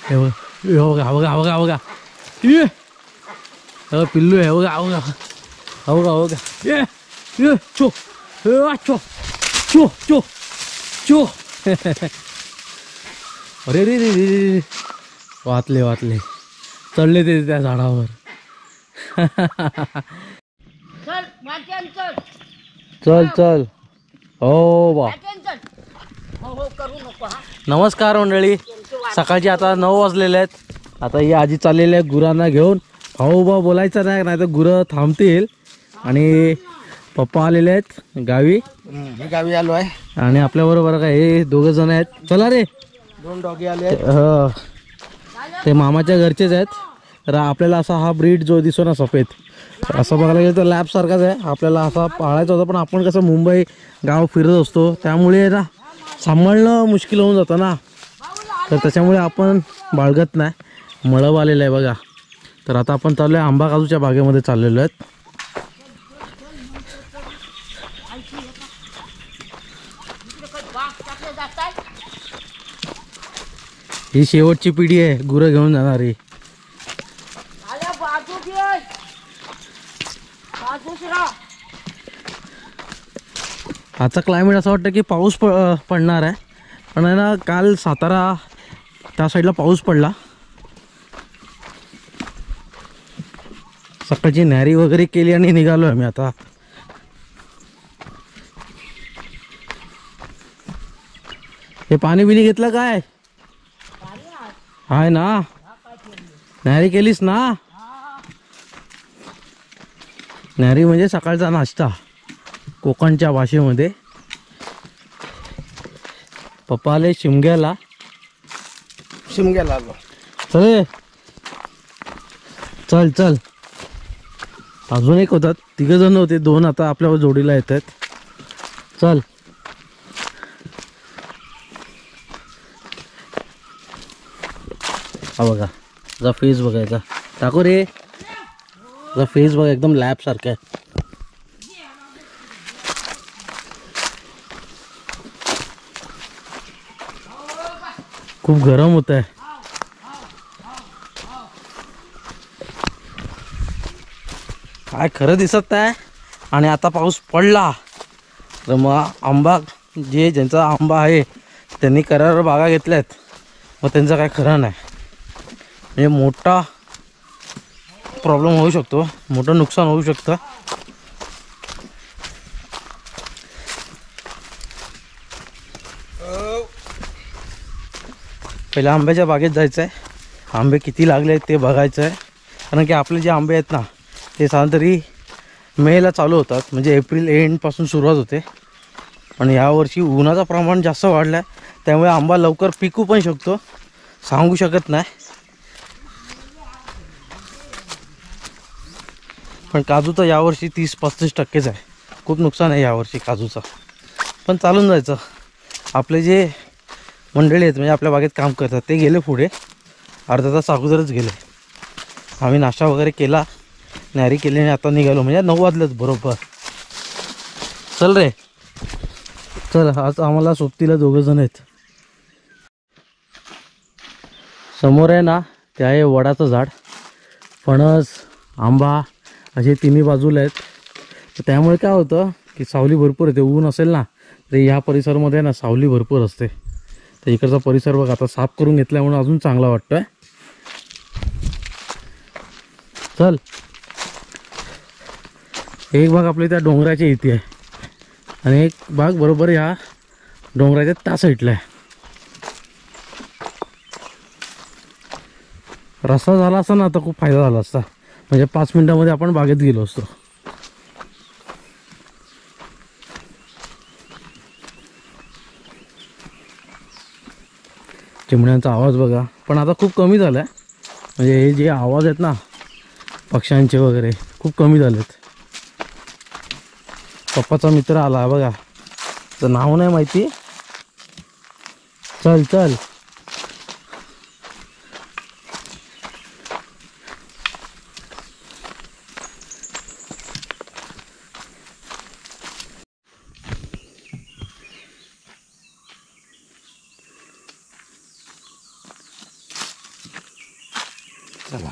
हे बघा हे बघा हा बघा हा बघा हा बघा पिल्लू आहे बघा हा बघा हा बघा हा बघा ये चो चो चो चो चो अरे रे रे रे वाचले वाचले चढले ते त्या झाडावर चल चल हो बा नमस्कार मंडळी सकाळची आता 9 वाजलेले आहेत आता ही आजी चाललेली आहे गुरांना घेऊन भाऊ बा बोलायचं नाही तर गुरं थांबतील आणि पप्पा आलेले आहेत गावी गावी आलो आहे आणि आपल्या बरोबर काय हे 2 जण आहेत चला रे 2 डॉगी आले ते मामाच्या घरचेच आहेत तर आपल्याला असा हा ब्रीड जो दिसतो ना सफेद असं बघायला गेलं तर लॅब सारखाच आहे आपल्याला असा पाळायचा होता पण आपण कसं मुंबई गाव फिरत असतो त्यामुळे ना सांभाळणं मुश्किल होऊन जातं ना तर त्याच्यामुळे आपण बाळगत नाही मळब आलेलं आहे बघा तर आता आपण चाललो आहे आंबा काजूच्या बागेमध्ये चाललेलो आहेत ही शेवटची पिढी आहे गुरं घेऊन जाणारी आजचा क्लायमेट असं वाटतं की पाऊस पडणार आहे पण आहे ना काल सातारा त्या साईडला पाऊस पडला सकाळची नॅरी वगैरे केली आणि निघालो आम्ही आता हे पाणी बिनी घेतलं काय हाय ना नॅरी केलीस ना नॅरी म्हणजे सकाळचा नाश्ता कोकणच्या भाषेमध्ये पप्पा आले शिमग्याला आलो चल चल चल अजून एक होतात 3 जण होते 2 आता आपल्यावर जोडीला येत आहेत चल हा बघा जा फेस बघायचा टाकू रे जा फेस बघा एकदम लॅब सारखा आहे खूप गरम होत आहे काय खरं दिसत नाही आणि आता पाऊस पडला तर मग आंबा ज्यांचा आंबा आहे त्यांनी करार बागा घेतल्यात मग त्यांचं काय खरं नाही म्हणजे मोठा प्रॉब्लेम होऊ शकतो मोठं नुकसान होऊ शकतं पहिल्या आंब्याच्या बागेत जायचं आहे आंबे किती लागले आहेत ते बघायचं आहे कारण की आपले जे आंबे आहेत ना ते साधारण तरी मेला चालू होतात म्हणजे एप्रिल एंडपासून सुरुवात होते पण यावर्षी उन्हाचं प्रमाण जास्त वाढलं आहे त्यामुळे आंबा लवकर पिकू पण शकतो सांगू शकत नाही पण काजूचं यावर्षी 30-35% आहे खूप नुकसान आहे यावर्षी काजूचं पण चालून जायचं आपले जे मंडळी आहेत म्हणजे आपल्या बागेत काम करतात ते गेले पुढे अर्धा तास अगोदरच गेले आम्ही नाश्ता वगैरे केला नॅरी केली आणि आता निघालो म्हणजे 9 वाजलेच बरोबर चल रे चल आज आम्हाला सोबतीला 2 जण आहेत समोर आहे ना ते आहे वडाचं झाड फणस आंबा असे तिन्ही बाजूला आहेत तर त्यामुळे काय होतं की सावली भरपूर येते ऊन असेल ना तर ह्या परिसरामध्ये ना सावली भरपूर असते तर इकडचा परिसर बघ आता साफ करून घेतल्यामुळे अजून चांगला वाटतोय चल एक भाग आपल्या त्या डोंगराच्या इथे आहे आणि एक भाग बरोबर ह्या डोंगराच्या त्या साईडला आहे रस्ता झाला असता ना आता खूप फायदा झाला असता म्हणजे 5 मिनिटांमध्ये आपण बागेत गेलो असतो चिमण्यांचा आवाज बघा पण आता खूप कमी झाला आहे म्हणजे हे जे आवाज आहेत ना पक्ष्यांचे वगैरे खूप कमी झालेत पप्पाचा मित्र आला बघा तर नाव नाही माहिती चल चल चला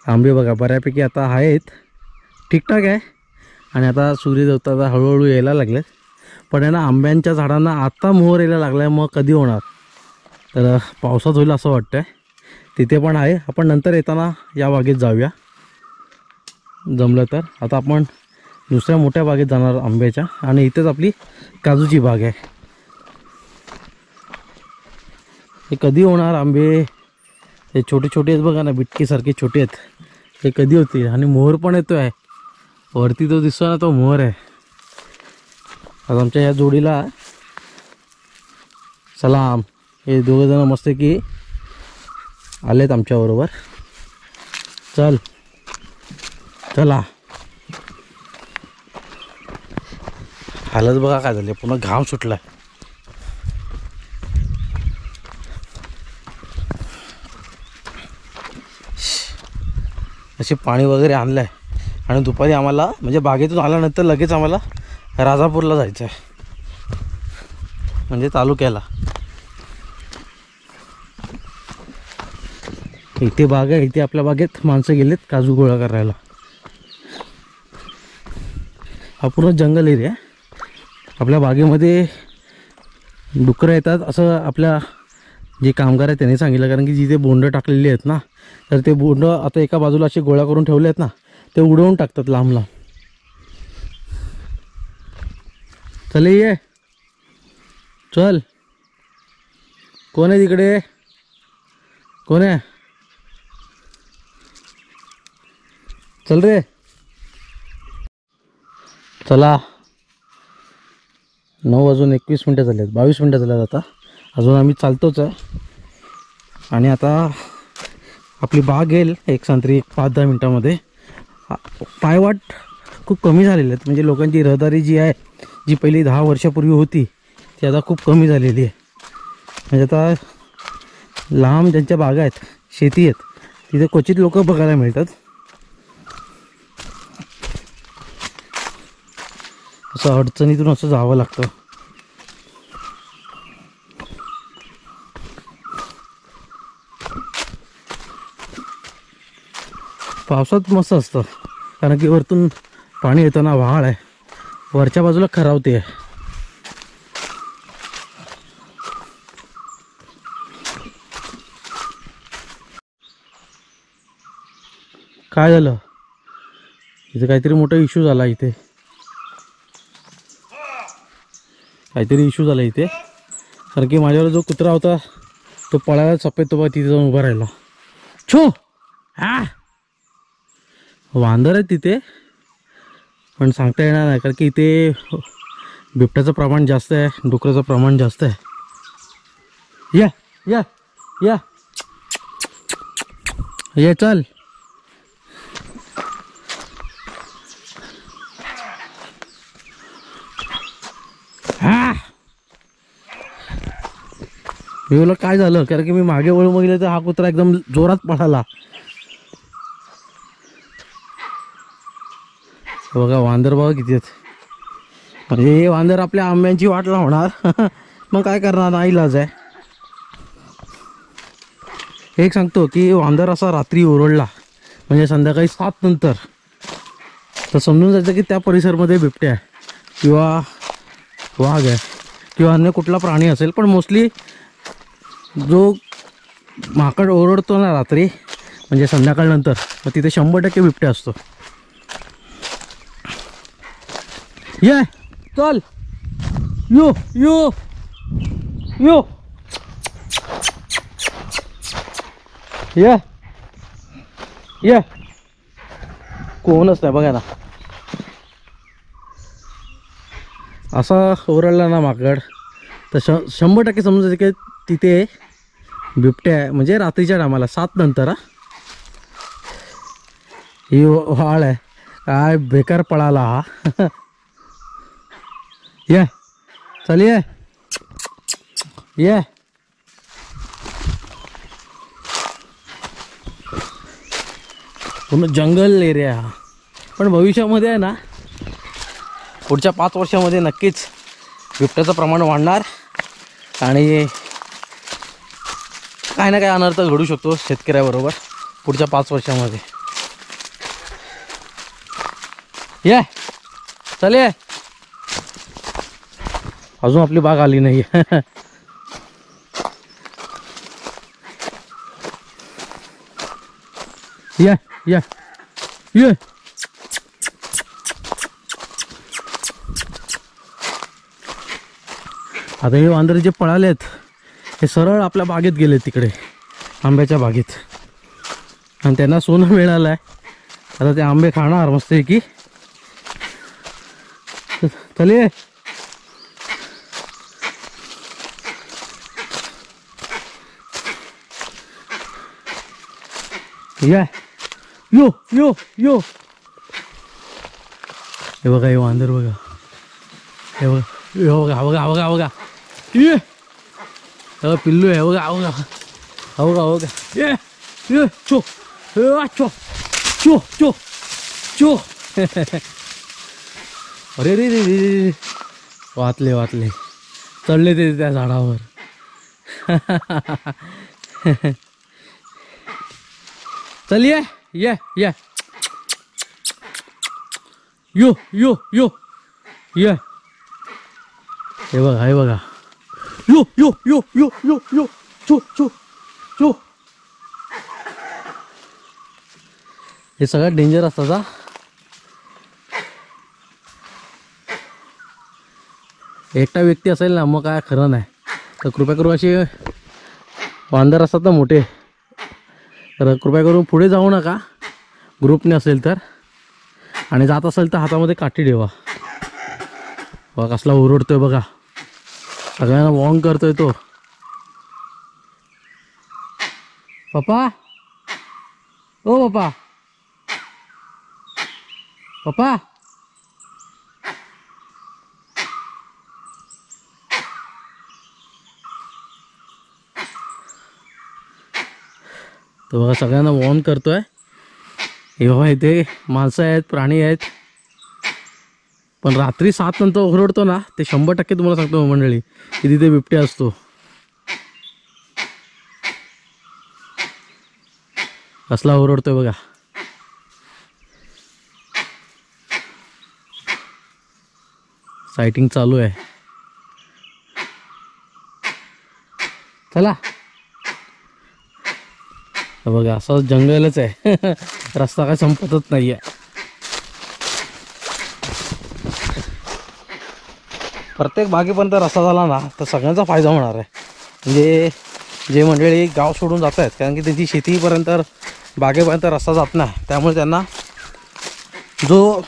आंबे बघा बऱ्यापैकी आता आहेत, ठीकठाक आहे. आणि आता सूर्यदेवता हळूहळू यायला लागले. पण आहे ना आंब्यांच्या झाडांना आता मोहर यायला लागला आहे. मग कधी होणार, तर पावसात होईल असं वाटतं आहे. तिथे पण आहे. आपण नंतर येताना या बागेत जाऊया जमलं तर. आता आपण दुसऱ्या मोठ्या बागेत जाणार आंब्याच्या, आणि इथेच आपली काजूची बाग आहे. हे कधी होणार आंबे, हे छोटे छोटे आहेत बघा ना, बिटकीसारखे छोटे आहेत. हे कधी होतील. आणि मोहर पण येतो आहे वरती, तो दिसतो ना, तो मोहर आहे. आज आमच्या या जोडीला सलाम, हे दोघं जण मस्त की आलेत आमच्याबरोबर. चला हालत बघा काय झाले, पुन्हा घाम सुटलाय. असे पाणी वगैरे आणलं आहे. आणि दुपारी आम्हाला म्हणजे बागेतून आल्यानंतर लगेच आम्हाला राजापूरला जायचं आहे, म्हणजे तालुक्याला. इथे बाग आहे, इथे आपल्या बागेत माणसं गेलेत काजू गोळा करायला. हा पूर्ण जंगल एरिया. आपल्या बागेमध्ये डुकरं येतात असं आपल्या जे कामगार आहेत त्यांनी सांगितलं. कारण की जिथे बोंड टाकलेली आहेत ना, तर ते बोंड आता एका बाजूला असे गोळा करून ठेवले आहेत ना, ते उडवून टाकतात लांब लांब. चल ये, चल. कोण आहे तिकडे, कोण आहे, चल रे. चला 9:21 झाले आहेत, 22 मिनटं झाले आहेत. आता अजून आम्ही चालतोच आहे. आणि आता आपली बाग येईल एक संत्री 5-10 मिनटामध्ये. पायवाट खूप कमी झालेले आहेत, म्हणजे लोकांची रहदारी जी आहे, जी पहिली 10 वर्षापूर्वी होती, ती आता खूप कमी झालेली आहे. म्हणजे आता लांब ज्यांच्या बागा आहेत, शेती आहेत, तिथे क्वचित लोक बघायला मिळतात. असं अडचणीतून असं जावं लागतं. पावसात मस्त असतं, कारण की वरतून पाणी येताना व्हाळ आहे, वरच्या बाजूला खरावते आहे. काय झालं इथे, काहीतरी मोठा इश्यू झाला इथे, काहीतरी इश्यू झाला इथे. कारण की माझ्यावर जो कुत्रा होता तो पळायला सफेद, तो तिथे जाऊन उभा राहिला. छो हा वांदर आहे तिथे, पण सांगता येणार नाही. कारण की इथे बिबट्याचं प्रमाण जास्त आहे, डुकराचं प्रमाण जास्त आहे. या या या ये, चल. हा मी बोला काय झालं, कारण की मी मागे वळून गेले तर हा कुत्रा एकदम जोरात पळाला. बघा वांदर बघा किती आहेत. म्हणजे हे वांदर आपल्या आंब्यांची वाट लावणार. मग काय करणार, नाही इलाज आहे. एक सांगतो की वांदर असा रात्री ओरडला म्हणजे संध्याकाळी 7 नंतर, तर समजून जायचं की त्या परिसरमध्ये बिबट्या आहे किंवा वाघ आहे किंवा अन्य कुठला प्राणी असेल. पण मोस्टली जो माकड ओरडतो ना रात्री, म्हणजे संध्याकाळनंतर, मग तिथे 100% बिबट्या असतो. ये चल, यो यो यो, ये ये, कोणच नाही बघा ना. असा ओरडला ना माकड तर 100% समजायचं की तिथे बिबट्या आहे. म्हणजे रात्रीच्या टायमाला 7 नंतर. ही वाळ आहे, काय बेकार पळाला हा. ये चल, ये ये, पूर्ण जंगल एरिया हा. पण भविष्यामध्ये आहे ना, पुढच्या 5 वर्षामध्ये नक्कीच बिबट्याचं प्रमाण वाढणार आणि काय ना काय अनर्थ घडू शकतो शेतकऱ्याबरोबर पुढच्या 5 वर्षामध्ये. ये चल ये, अजून आपली बाग आली नाही. ये ये ये, आता हे वांदर जे पळाले आहेत हे सरळ आपल्या बागेत गेले, तिकडे आंब्याच्या बागेत, आणि त्यांना सोनं मिळालं आहे. आता ते आंबे खाणार मस्त की. चलिए या, यो यो यो, हे बघा हे वांदर बघा, हे बघा हे बघा बघा बघा बघा, ये पिल्लू आहे बघा बघा बघा बघा, ये ये चो चो चो चो चो. अरे रे रे रे, वाचले वाचले, चढले ते त्या झाडावर. चलिए ये ये, यो यो यो ये, हे बघा हे बघा, यो यो यो यो यो यो, चो चो चो. हे सगळ्यात डेंजर असतात हा. एकटा व्यक्ती असेल ना मग काय खरं नाही. तर कृपया करून असे वांदर असतात ना मोठे, तर कृपया करून पुढे जाऊ नका ग्रुपने असेल तर, आणि जात असेल तर हातामध्ये काठी ठेवा. बघा कसला ओरडतोय बघा, सगळ्यांना वॉर्न करतोय तो. पप्पा ओ पप्पा पप्पा, तो बघा सगळ्यांना वॉर्न करतोय. हे बाबा इथे माणसं आहेत, प्राणी आहेत, पण रात्री 7 नंतर ओरडतो ना ते 100% तुम्हाला सांगतो मंडळी की तिथे बिबट्या असतो. कसला ओरडतोय बघा. सायटिंग चालू आहे. चला बघा असं जंगलच आहे. रस्ता काय संपतच नाहीये. प्रत्येक बागेपर्यंत रस्ता झाला ना तर सगळ्यांचा फायदा होणार आहे. म्हणजे जे मंडळी गाव सोडून जात आहेत, कारण की त्यांची शेतीपर्यंत बागेपर्यंत रस्ता जात नाही, त्यामुळे त्यांना जो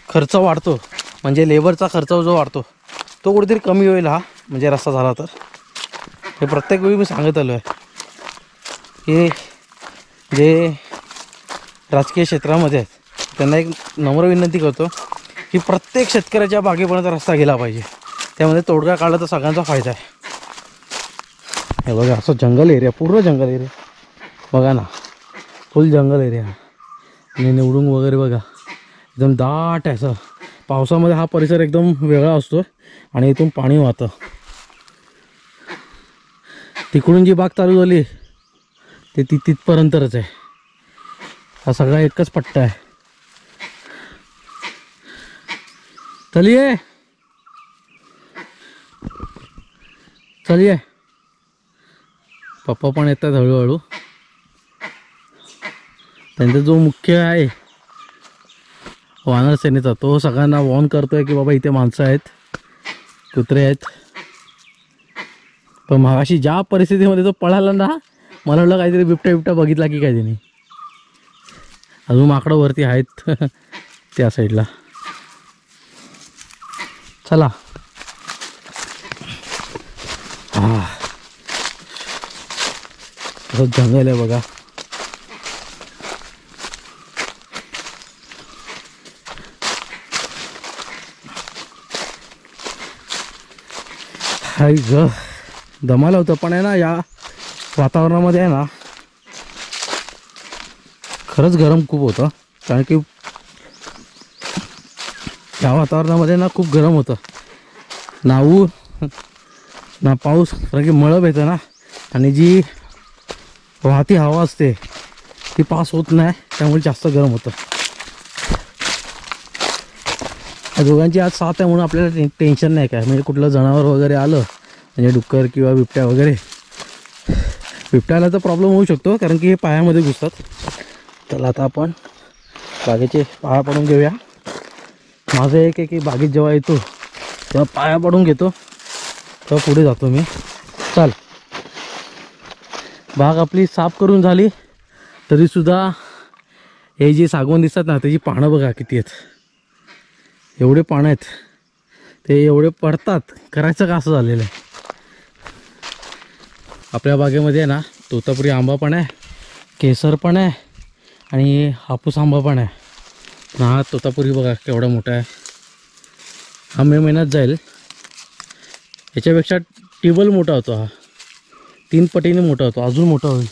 खर्च वाढतो, म्हणजे लेबरचा खर्च जो वाढतो तो कुठेतरी कमी होईल हा, म्हणजे रस्ता झाला तर. हे प्रत्येक वेळी मी सांगत आलो आहे की जे राजकीय क्षेत्रामध्ये आहेत त्यांना एक नम्र विनंती करतो की प्रत्येक शेतकऱ्याच्या बागेपर्यंत रस्ता गेला पाहिजे. त्यामध्ये तोडगा काढला तर सगळ्यांचा फायदा आहे. हे बघा असं जंगल एरिया, पूर्ण जंगल एरिया बघा ना, फुल जंगल एरिया. आणि निवडून वगैरे बघा एकदम दाट आहे. असं पावसामध्ये हा परिसर एकदम वेगळा असतो आणि इथून पाणी वाहतं. तिकडून जी बाग चालू झाली ते तिथपर्यंतच आहे. हा सगळा एकच पट्टा आहे. चलिए चलिए, पप्पा पण येतात हळूहळू. त्यांचा जो मुख्य आहे वानर सेनेचा तो सगळ्यांना वॉर्न करतोय की बाबा इथे माणसं आहेत, कुत्रे आहेत. पण मगाशी ज्या परिस्थितीमध्ये तो पळाला ना, मला वाटलं काहीतरी बिबट्या बघितला की काय त्यांनी. अजून माकडं वरती आहेत त्या साईडला. चला असं जंगल आहे बघा. हाय ग, दमाला होतं. पण आहे ना या वातावरणामध्ये आहे ना खरंच गरम खूप होतं, कारण की ह्या वातावरणामध्ये ना खूप गरम होतं. ना ऊन ना पाऊस, कारण की मळब येतं ना, आणि जी वाहती हवा असते ती पास होत नाही, त्यामुळे जास्त गरम होतं. या दोघांची आज साथ आहे म्हणून आपल्याला टेन्शन नाही काय. म्हणजे कुठलं जनावर वगैरे आलं, म्हणजे डुक्कर किंवा बिबट्या वगैरे, बिबट्याला तर प्रॉब्लेम होऊ शकतो कारण की हे पायामध्ये घुसतात. चला आता आपण बागेचे पाया पडून घेऊया. माझं एक आहे की बागेत जेव्हा येतो तेव्हा पाया पडून घेतो, तेव्हा पुढे जातो मी. चल, बाग आपली साफ करून झाली तरीसुद्धा हे जे सागवान दिसतात ना, त्याची पानं बघा किती आहेत. एवढे पानं आहेत, ते एवढे पडतात. करायचं का असं झालेलं आहे. आपल्या बागेमध्ये आहे ना तोतापुरी आंबा पण आहे, केसर पण आहे आणि हापूस आंबा पण आहे. हा तोतापुरी बघा केवढा मोठा आहे. हा मे महिन्यात जाईल. याच्यापेक्षा टेबल मोठा होतो, हा 3 पटीने मोठा होतो, अजून मोठा होईल.